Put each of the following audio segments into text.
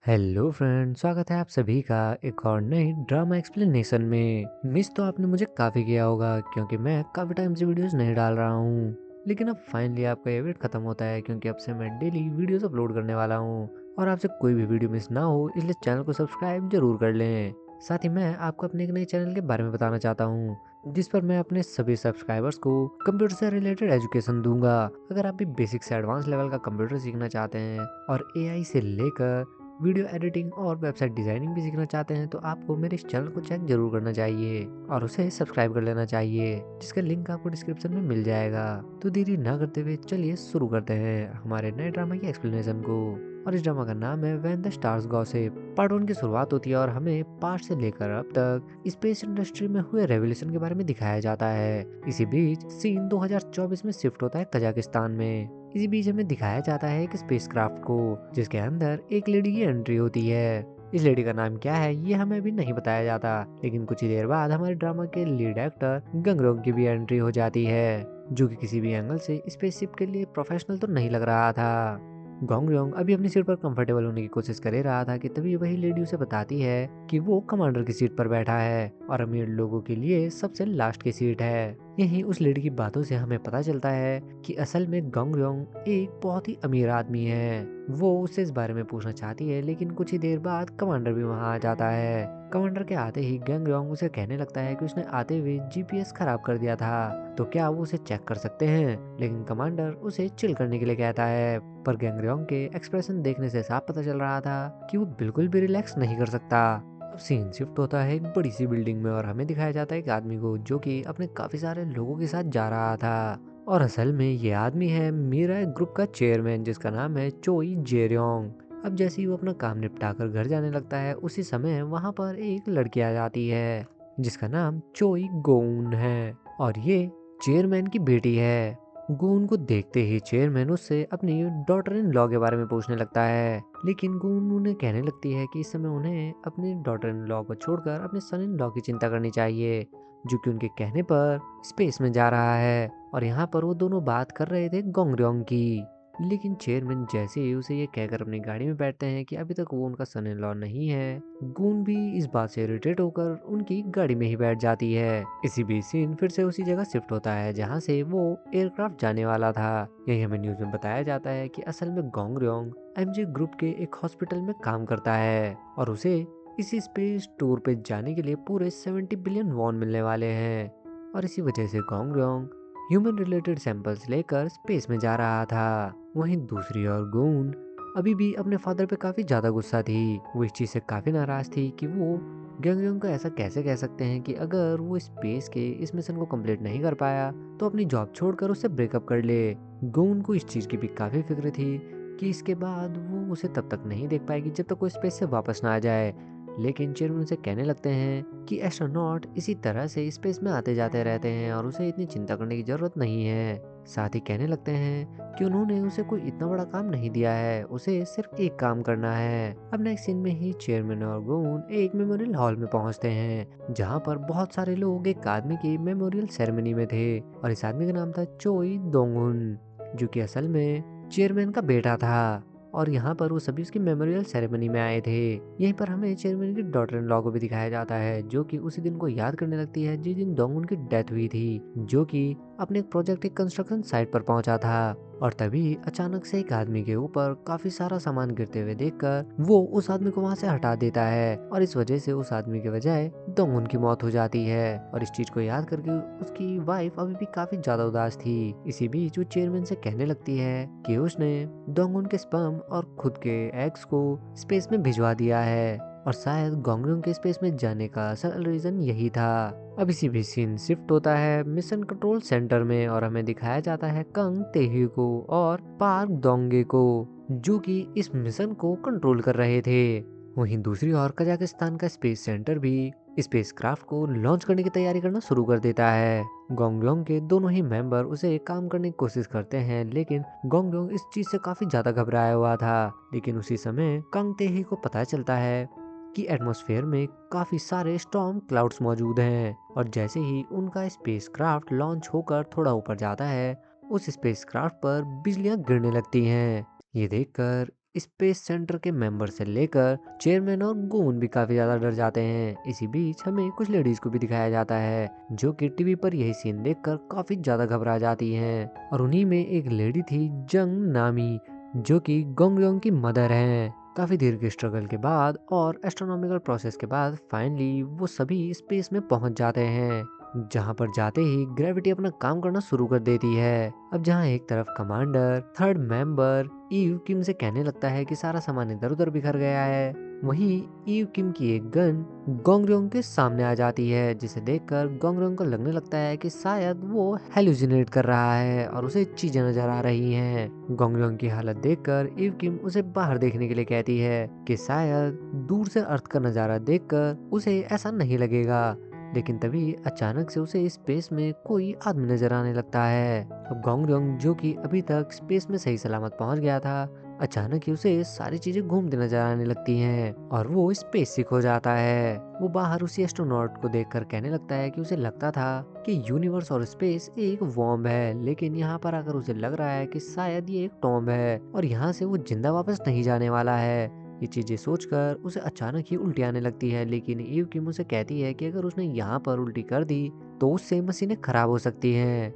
Hello friend, स्वागत है आप सभी का एक और नई ड्रामा एक्सप्लेनेशन में। मिस तो आपने मुझे काफ़ी किया होगा क्योंकि मैं काफ़ी टाइम से वीडियोस नहीं डाल रहा हूँ। लेकिन अब फाइनली आपका ये वेट खत्म होता है क्योंकि अब से मैं डेली वीडियोस अपलोड करने वाला हूँ और आपसे कोई भी वीडियो मिस ना हो, इसलिए चैनल को सब्सक्राइब जरूर कर लें। साथ ही मैं आपको अपने एक नए चैनल के बारे में बताना चाहता हूँ जिस पर मैं अपने सभी सब्सक्राइबर्स को कंप्यूटर से रिलेटेड एजुकेशन दूंगा। अगर आप भी बेसिक से एडवांस लेवल का कंप्यूटर सीखना चाहते हैं और एआई से लेकर वीडियो एडिटिंग और वेबसाइट डिजाइनिंग भी सीखना चाहते हैं तो आपको मेरे इस चैनल को चेक जरूर करना चाहिए और उसे सब्सक्राइब कर लेना चाहिए, जिसका लिंक आपको डिस्क्रिप्शन में मिल जाएगा। तो देरी ना करते हुए चलिए शुरू करते हैं हमारे नए ड्रामा की एक्सप्लेनेशन को। और इस ड्रामा का नाम है when the stars gossip. Part 1 की शुरुआत होती है और हमें पार्ट से लेकर अब तक स्पेस इंडस्ट्री में हुए रेवोल्यूशन के बारे में दिखाया जाता है। इसी बीच सीन 2024 में शिफ्ट होता है कजाकिस्तान में। इसी बीच हमें दिखाया जाता है एक स्पेसक्राफ्ट को जिसके अंदर एक लेडी की एंट्री होती है। इस लेडी का नाम क्या है ये हमें अभी नहीं बताया जाता, लेकिन कुछ ही देर बाद हमारे ड्रामा के लीड एक्टर गंगरोंग की भी एंट्री हो जाती है, जो कि किसी भी एंगल से स्पेसशिप के लिए प्रोफेशनल तो नहीं लग रहा था। गोंगयोंग अभी अपनी सीट पर कंफर्टेबल होने की कोशिश कर ही रहा था कि तभी वही लेडी उसे बताती है कि वो कमांडर की सीट पर बैठा है और अमीर लोगों के लिए सबसे लास्ट की सीट है। यही उस लेडी की बातों से हमें पता चलता है कि असल में गोंगयोंग एक बहुत ही अमीर आदमी है। वो उससे इस बारे में पूछना चाहती है, लेकिन कुछ ही देर बाद कमांडर भी वहां आ जाता है। कमांडर के आते ही गंगयोंग उसे कहने लगता है कि उसने आते हुए जीपीएस खराब कर दिया था, तो क्या वो उसे चेक कर सकते हैं। लेकिन कमांडर उसे चिल करने के लिए कहता है, पर गैंगरॉन्ग के एक्सप्रेशन देखने से साफ पता चल रहा था कि वो बिल्कुल भी रिलैक्स नहीं कर सकता। अब सीन शिफ्ट होता है एक बड़ी सी बिल्डिंग में और हमें दिखाया जाता है एक आदमी को जो कि अपने काफी सारे लोगों के साथ जा रहा था। और असल में ये आदमी है मीरा ग्रुप का चेयरमैन जिसका नाम है चोई जेरोंग। अब जैसे ही वो अपना काम निपटा कर घर जाने लगता है उसी समय वहां पर एक लड़की आ जाती है जिसका नाम चोई गोन है और ये चेयरमैन की बेटी है। गून को देखते ही चेयरमैन उससे अपनी डॉटर इन लॉ के बारे में पूछने लगता है, लेकिन गून उन्हें कहने लगती है कि इस समय उन्हें अपनी डॉटर इन लॉ को छोड़कर अपने सन इन लॉ की चिंता करनी चाहिए, जो कि उनके कहने पर स्पेस में जा रहा है। और यहाँ पर वो दोनों बात कर रहे थे गोंगरयोंग की। लेकिन चेयरमैन जैसे ही उसे ये कहकर अपनी गाड़ी में बैठते हैं कि अभी तक वो उनका सन इन लॉ नहीं है, गून भी इस बात से इरिटेट होकर उनकी गाड़ी में ही बैठ जाती है। इसी बीच सीन फिर से उसी जगह शिफ्ट होता है जहाँ से वो एयरक्राफ्ट जाने वाला था। यही हमें न्यूज में बताया जाता है कि असल में गोंगरयोंग एमजे ग्रुप के एक हॉस्पिटल में काम करता है और उसे इसी स्पेस टूर पे जाने के लिए पूरे 70 बिलियन वॉन मिलने वाले हैं। और इसी वजह से गोंगरयोंग ह्यूमन रिलेटेड सैंपल्स लेकर स्पेस में जा रहा था। वहीं दूसरी ओर गून अभी भी अपने फादर पे काफी ज्यादा गुस्सा थी। वो इस चीज से काफी नाराज थी कि वो गंगयोंग को ऐसा कैसे कह सकते हैं कि अगर वो स्पेस के इस मिशन को कंप्लीट नहीं कर पाया तो अपनी जॉब छोड़कर उससे ब्रेकअप कर ले। गून को इस चीज की भी काफी फिक्र थी कि इसके बाद वो उसे तब तक नहीं देख पाएगी जब तक वो स्पेस से वापस ना आ जाए। लेकिन चेयरमैन उनसे कहने लगते हैं कि एस्ट्रोनॉट इसी तरह से स्पेस में आते जाते रहते हैं और उसे इतनी चिंता करने की जरूरत नहीं है। साथ ही कहने लगते हैं कि उन्होंने उसे कोई इतना बड़ा काम नहीं दिया है, उसे सिर्फ एक काम करना है। अब नेक्स्ट सीन में ही चेयरमैन और गून एक मेमोरियल हॉल में पहुंचते हैं जहां पर बहुत सारे लोग एक आदमी की मेमोरियल सेरेमनी में थे और इस आदमी का नाम था चोई दोंगुन, जो कि असल में चेयरमैन का बेटा था। और यहाँ पर वो सभी उसकी मेमोरियल सेरेमनी में आए थे। यहीं पर हमें चेयरमैन की डॉटर इन लॉ को भी दिखाया जाता है जो कि उसी दिन को याद करने लगती है जिस दिन दोंगुन की डेथ हुई थी, जो कि अपने एक प्रोजेक्ट के कंस्ट्रक्शन साइट पर पहुंचा था। और तभी अचानक से एक आदमी के ऊपर काफी सारा सामान गिरते हुए देखकर वो उस आदमी को वहां से हटा देता है और इस वजह से उस आदमी के बजाय दोंगुन की मौत हो जाती है। और इस चीज को याद करके उसकी वाइफ अभी भी काफी ज्यादा उदास थी। इसी बीच वो चेयरमैन से कहने लगती है कि उसने दोंगुन के स्पर्म और खुद के एग्स को स्पेस में भिजवा दिया है और शायद गोंगरुंग के स्पेस में जाने का असल रीजन यही था। अब इसी भी सीन शिफ्ट होता है मिशन कंट्रोल सेंटर में और हमें दिखाया जाता है कंग तेही को और पार्क दोंगे को, जो कि इस मिशन को कंट्रोल कर रहे थे। वहीं दूसरी ओर कजाकिस्तान का स्पेस सेंटर भी स्पेसक्राफ्ट को लॉन्च करने की तैयारी करना शुरू कर देता है। गोंगलोंग के दोनों ही मेंबर उसे काम करने की कोशिश करते हैं, लेकिन गोंगलोंग इस चीज से काफी ज्यादा घबराया हुआ था। लेकिन उसी समय कंग तेही को पता चलता है कि एटमॉस्फेयर में काफी सारे स्टॉर्म क्लाउड्स मौजूद हैं और जैसे ही उनका स्पेसक्राफ्ट लॉन्च होकर थोड़ा ऊपर जाता है उस स्पेसक्राफ्ट पर बिजलियां गिरने लगती हैं। ये देखकर स्पेस सेंटर के मेंबर से लेकर चेयरमैन और गोन भी काफी ज्यादा डर जाते हैं। इसी बीच हमें कुछ लेडीज को भी दिखाया जाता है जो कि टीवी पर यही सीन देखकर काफी ज्यादा घबरा जाती हैं। और उन्हीं में एक लेडी थी जंग नामी, जो कि गोंगयोंग की मदर हैं। काफी देर के स्ट्रगल के बाद और एस्ट्रोनॉमिकल प्रोसेस के बाद फाइनली वो सभी स्पेस में पहुंच जाते हैं, जहां पर जाते ही ग्रेविटी अपना काम करना शुरू कर देती है। अब जहां एक तरफ कमांडर थर्ड मेंबर ईव किम से कहने लगता है कि सारा सामान इधर उधर बिखर गया है, वहीं ईव किम की एक गन गोंगर्योंग के सामने आ जाती है, जिसे देखकर गोंगर्योंग को लगने लगता है कि शायद वो हेलुसिनेट कर रहा है और उसे चीजें नजर आ रही हैं। गोंगर्योंग की हालत देखकर ईव किम उसे बाहर देखने के लिए कहती है कि शायद दूर से अर्थ का नजारा देखकर उसे ऐसा नहीं लगेगा। लेकिन तभी अचानक से उसे स्पेस में कोई आदमी नजर आने लगता है। अब गोंगर्योंग, जो कि अभी तक स्पेस में सही सलामत पहुंच गया था, अचानक ही उसे सारी चीजें घूमती नजर आने लगती हैं और वो स्पेस सिक हो जाता है। वो बाहर उसी एस्ट्रोनॉट को देखकर कहने लगता है कि उसे लगता था कि यूनिवर्स और स्पेस एक वॉर्म है, लेकिन यहाँ पर आकर उसे लग रहा है कि शायद ये एक टॉम्ब है और यहाँ से वो जिंदा वापस नहीं जाने वाला है। ये चीजें सोचकर उसे अचानक ही उल्टी आने लगती है, लेकिन ईव किम उसे कहती है कि अगर उसने यहाँ पर उल्टी कर दी तो उससे मशीनें खराब हो सकती हैं।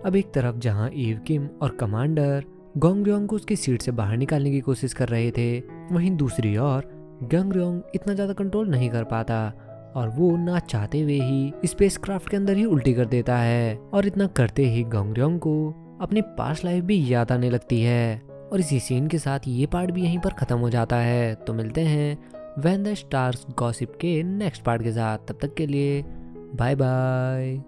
अब एक तरफ जहाँ ईव किम और कमांडर गोंगर्योंग को उसकी सीट से बाहर निकालने की कोशिश कर रहे थे, वहीं दूसरी ओर गोंगर्योंग इतना ज्यादा कंट्रोल नहीं कर पाता और वो ना चाहते हुए ही स्पेसक्राफ्ट के अंदर ही उल्टी कर देता है। और इतना करते ही गोंगर्योंग को अपनी पास्ट लाइफ भी याद आने लगती है। और इसी सीन के साथ ये पार्ट भी यहीं पर खत्म हो जाता है। तो मिलते हैं व्हेन द स्टार्स गॉसिप के नेक्स्ट पार्ट के साथ। तब तक के लिए बाय बाय।